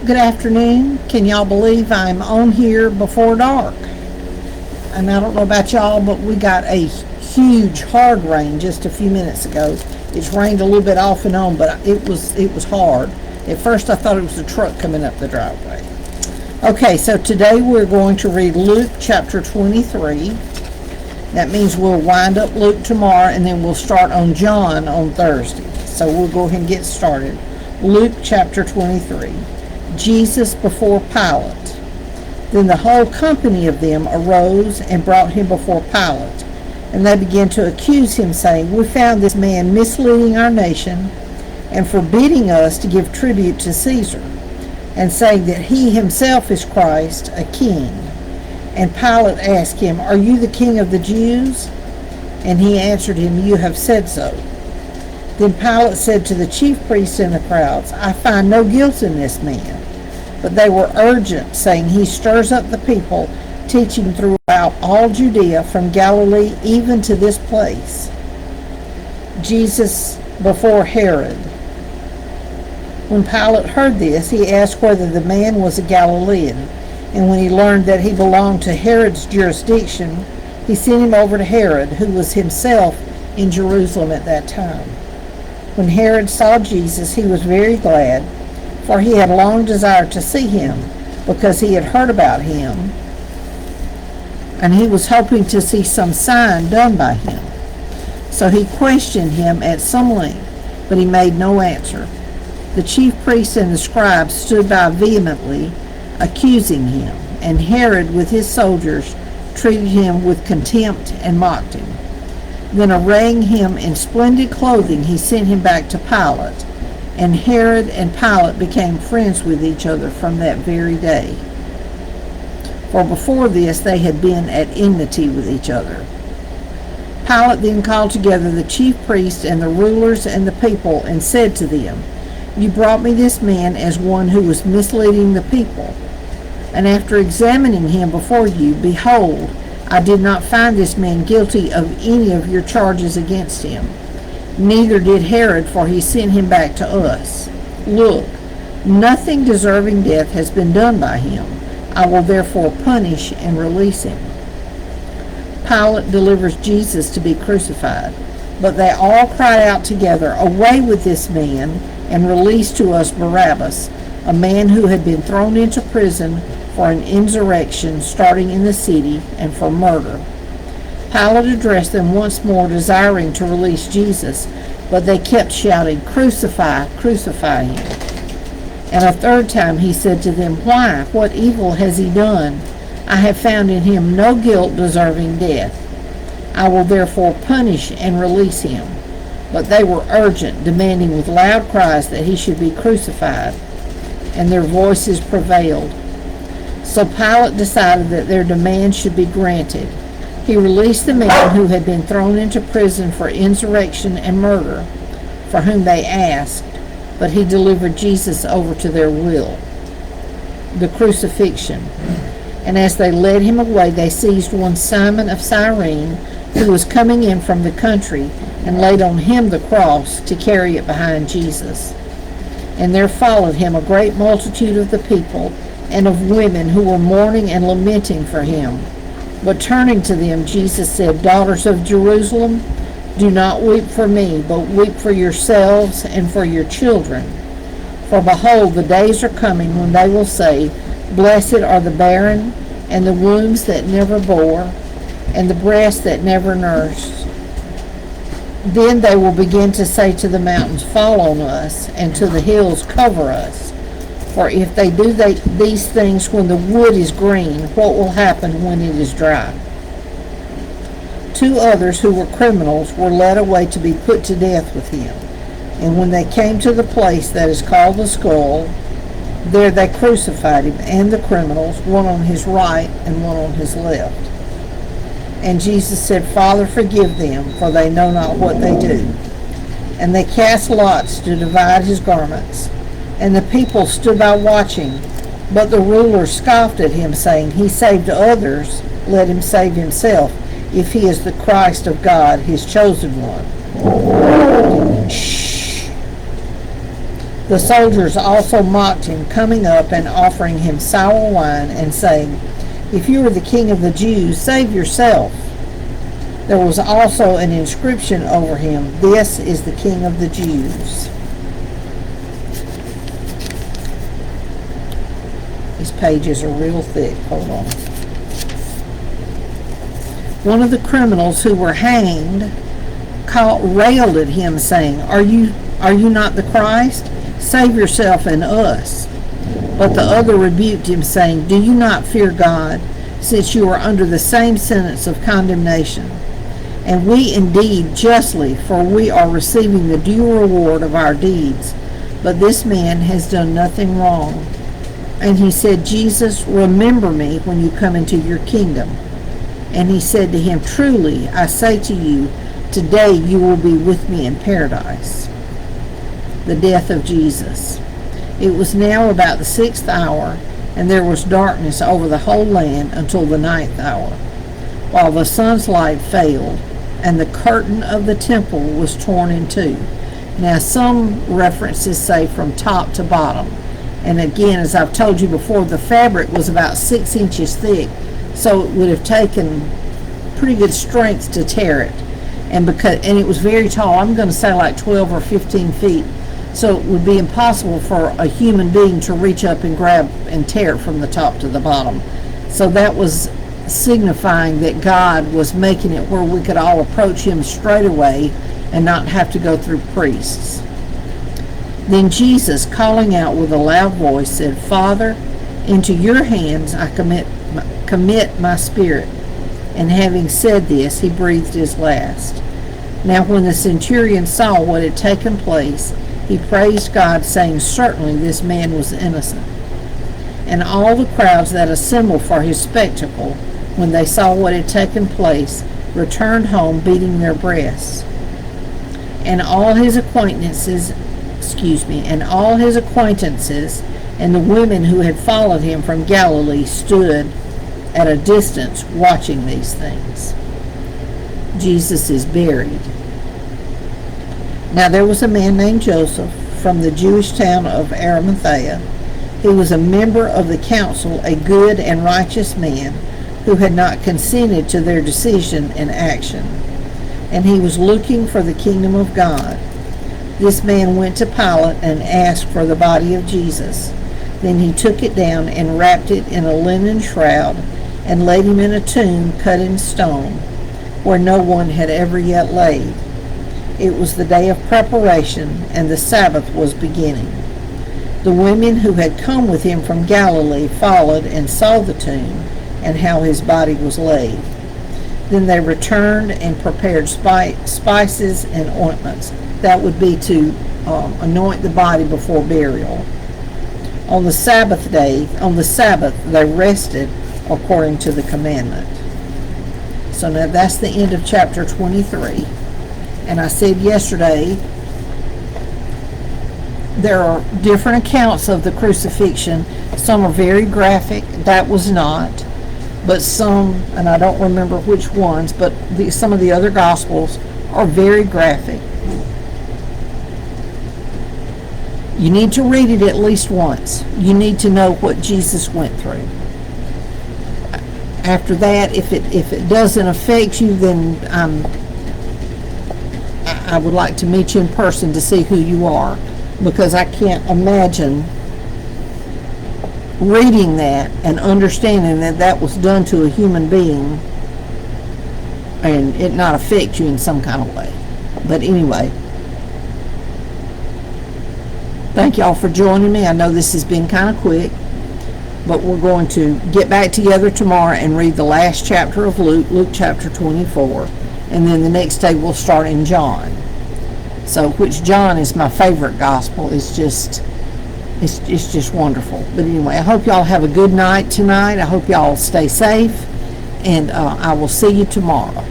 Good afternoon. Can y'all believe I'm on here before dark? And I don't know about y'all, but we got a huge hard rain just a few minutes ago. It's rained a little bit off and on, but it was hard. At first I thought it was a truck coming up the driveway. Okay, so today we're going to read Luke chapter 23. That means we'll wind up Luke tomorrow, and then we'll start on John on Thursday. So we'll go ahead and get started. Luke chapter 23. Jesus before Pilate. Then the whole company of them arose and brought him before Pilate. And they began to accuse him, saying, "We found this man misleading our nation and forbidding us to give tribute to Caesar, and saying that he himself is Christ, a king." And Pilate asked him, "Are you the king of the Jews?" And he answered him, "You have said so." Then Pilate said to the chief priests and the crowds, "I find no guilt in this man." But they were urgent, saying, "He stirs up the people, teaching throughout all Judea, from Galilee even to this place." Jesus before Herod. When Pilate heard this, he asked whether the man was a Galilean. And when he learned that he belonged to Herod's jurisdiction, he sent him over to Herod, who was himself in Jerusalem at that time. When Herod saw Jesus, he was very glad, for he had long desired to see him, because he had heard about him, and he was hoping to see some sign done by him. So he questioned him at some length, but he made no answer. The chief priests and the scribes stood by vehemently, accusing him, and Herod with his soldiers treated him with contempt and mocked him. Then arraying him in splendid clothing, he sent him back to Pilate. And Herod and Pilate became friends with each other from that very day. For before this they had been at enmity with each other. Pilate then called together the chief priests and the rulers and the people, and said to them, "You brought me this man as one who was misleading the people. And after examining him before you, behold, I did not find this man guilty of any of your charges against him. Neither did Herod, for he sent him back to us. Look, nothing deserving death has been done by him. I will therefore punish and release him." Pilate delivers Jesus to be crucified. But they all cried out together, "Away with this man, and release to us Barabbas, a man who had been thrown into prison for an insurrection starting in the city, and for murder." Pilate addressed them once more, desiring to release Jesus, but they kept shouting, "Crucify, crucify him." And a third time he said to them, "Why? What evil has he done? I have found in him no guilt deserving death. I will therefore punish and release him." But they were urgent, demanding with loud cries that he should be crucified, and their voices prevailed. So Pilate decided that their demand should be granted. He released the man who had been thrown into prison for insurrection and murder, for whom they asked, but he delivered Jesus over to their will. The crucifixion. And as they led him away, they seized one Simon of Cyrene, who was coming in from the country, and laid on him the cross to carry it behind Jesus. And there followed him a great multitude of the people, and of women who were mourning and lamenting for him. But turning to them, Jesus said, "Daughters of Jerusalem, do not weep for me, but weep for yourselves and for your children. For behold, the days are coming when they will say, Blessed are the barren, and the wombs that never bore, and the breasts that never nursed. Then they will begin to say to the mountains, Fall on us, and to the hills, Cover us. For if they do these things when the wood is green, what will happen when it is dry?" Two others who were criminals were led away to be put to death with him. And when they came to the place that is called the Skull, there they crucified him and the criminals, one on his right and one on his left. And Jesus said, "Father, forgive them, for they know not what they do." And they cast lots to divide his garments. And the people stood by watching. But the rulers scoffed at him, saying, "He saved others, let him save himself, if he is the Christ of God, his chosen one." Shh. The soldiers also mocked him, coming up and offering him sour wine and saying, "If you are the king of the Jews, save yourself." There was also an inscription over him, "This is the King of the Jews." These pages are real thick. Hold on. One of the criminals who were hanged railed at him, saying, Are you not the Christ? Save yourself and us." But the other rebuked him, saying, "Do you not fear God, since you are under the same sentence of condemnation? And we indeed justly, for we are receiving the due reward of our deeds. But this man has done nothing wrong." And he said, "Jesus, remember me when you come into your kingdom." And he said to him, "Truly, I say to you, today you will be with me in paradise." The death of Jesus. It was now about the 6th hour, and there was darkness over the whole land until the 9th hour, while the sun's light failed, and the curtain of the temple was torn in two. Now some references say from top to bottom. And again, as I've told you before, the fabric was about 6 inches thick, so it would have taken pretty good strength to tear it. And it was very tall. I'm going to say like 12 or 15 feet. So it would be impossible for a human being to reach up and grab and tear it from the top to the bottom. So that was signifying that God was making it where we could all approach him straight away and not have to go through priests. Then Jesus, calling out with a loud voice, said, "Father, into your hands I commit my spirit." And having said this, he breathed his last. Now when the centurion saw what had taken place, he praised God, saying, "Certainly this man was innocent." And all the crowds that assembled for his spectacle, when they saw what had taken place, returned home beating their breasts. And all his acquaintances and the women who had followed him from Galilee stood at a distance watching these things. Jesus is buried. Now there was a man named Joseph from the Jewish town of Arimathea. He was a member of the council, a good and righteous man who had not consented to their decision and action. And he was looking for the kingdom of God. This man went to Pilate and asked for the body of Jesus. Then he took it down and wrapped it in a linen shroud and laid him in a tomb cut in stone, where no one had ever yet laid. It was the day of preparation, and the Sabbath was beginning. The women who had come with him from Galilee followed and saw the tomb and how his body was laid. Then they returned and prepared spices and ointments. That would be to anoint the body before burial. On the Sabbath, they rested according to the commandment. So now that's the end of chapter 23. And I said yesterday, there are different accounts of the crucifixion. Some are very graphic. That was not. But some, and I don't remember which ones, but some of the other Gospels are very graphic. You need to read it at least once. You need to know what Jesus went through. After that, if it doesn't affect you, then I would like to meet you in person to see who you are, because I can't imagine reading that and understanding that that was done to a human being and it not affect you in some kind of way. But anyway, thank y'all for joining me. I know this has been kind of quick, but we're going to get back together tomorrow and read the last chapter of Luke chapter 24, and then the next day we'll start in John. So, which John is my favorite gospel. It's just wonderful. But anyway, I hope y'all have a good night tonight. I hope y'all stay safe, and I will see you tomorrow.